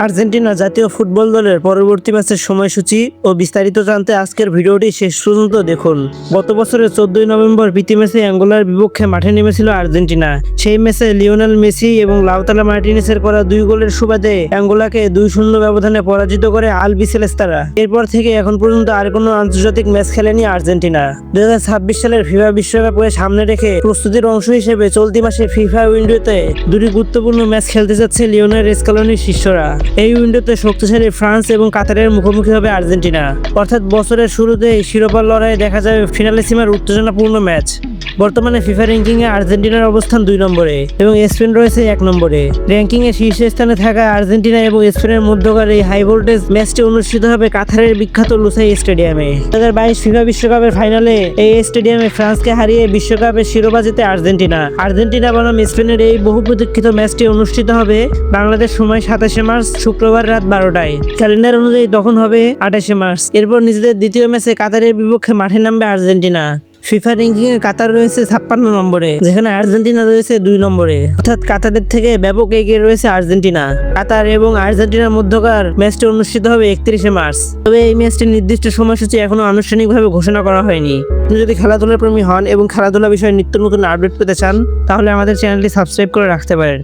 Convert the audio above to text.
Argentina জাতীয় football দলের পরবর্তী ম্যাচের সময়সূচি ও বিস্তারিত জানতে আজকের ভিডিওটি শেষ পর্যন্ত দেখুন। গত বছরের 14 নভেম্বর প্রীতি ম্যাচে অ্যাঙ্গোলার বিপক্ষে মাঠে নেমেছিল আর্জেন্টিনা। সেই ম্যাচে লিওনেল মেসি এবং লাউতারো মার্টিনেজের করা 2 গোলের সুবাদে অ্যাঙ্গোলাকে 2-0 ব্যবধানে পরাজিত করে আলবিসেলেস্তারা। এরপর থেকে এখন পর্যন্ত আর কোনো আন্তর্জাতিক ম্যাচ খেলেনি আর্জেন্টিনা। 2026 সালের ফিফা বিশ্বকাপকে সামনে রেখে প্রস্তুতির অংশ হিসেবে চলতি মাসে ফিফা উইন্ডোতে 2টি গুরুত্বপূর্ণ ম্যাচ খেলতে যাচ্ছে লিওনেল স্কেলোনির শিষ্যরা। এই উইন্ডোতে শক্তিশালী ফ্রান্স এবং কাতারের মুখোমুখি হবে আর্জেন্টিনা। অর্থাৎ বছরের শুরুতেই শিরোপার লড়াইয়ে দেখা যাবে ফিনালিসিমার উত্তেজনাপূর্ণ ম্যাচ। বর্তমানে ফিফা র্যাঙ্কিংয়ে আর্জেন্টিনার অবস্থান 2 নম্বরে এবং স্পেন রয়েছে 1 নম্বরে। র্যাঙ্কিংয়ে শীর্ষস্থানে থাকা আর্জেন্টিনা এবং স্পেনের মধ্যকার এই হাই ভোল্টেজ ম্যাচটি অনুষ্ঠিত হবে কাতারের বিখ্যাত লুসাই স্টেডিয়ামে। 2022 ফিফা বিশ্বকাপের ফাইনালে এই স্টেডিয়ামে ফ্রান্সকে হারিয়ে বিশ্বকাপের শিরোপা জেতে আর্জেন্টিনা বনাম স্পেনের এই বহু প্রতীক্ষিত ম্যাচটি অনুষ্ঠিত হবে বাংলাদেশ সময় 27 মার্চ শুক্রবার রাত 12টায়। ক্যালেন্ডার অনুযায়ী তখন হবে 28 মার্চ। এরপর নিজেদের দ্বিতীয় ম্যাচে কাতারের বিপক্ষে মাঠে নামবে আর্জেন্টিনা। ফিফা র্যাঙ্কিং এ কাতার রয়েছে 56 নম্বরে, যেখানে আর্জেন্টিনা রয়েছে 2 নম্বরে। অর্থাৎ কাতারের থেকে ব্যাপক এগিয়ে রয়েছে আর্জেন্টিনা। কাতার এবং আর্জেন্টিনার মধ্যকার ম্যাচটি অনুষ্ঠিত হবে 31 মার্চ। তবে এই ম্যাচটির নির্দিষ্ট সময়সূচি এখনো আনুষ্ঠানিকভাবে ঘোষণা করা হয়নি। আপনি যদি খেলাধুলার প্রেমী হন এবং খেলাধুলা বিষয়ে নিত্য নতুন আপডেট পেতে চান, তাহলে আমাদের চ্যানেলটি সাবস্ক্রাইব করে রাখতে পারেন।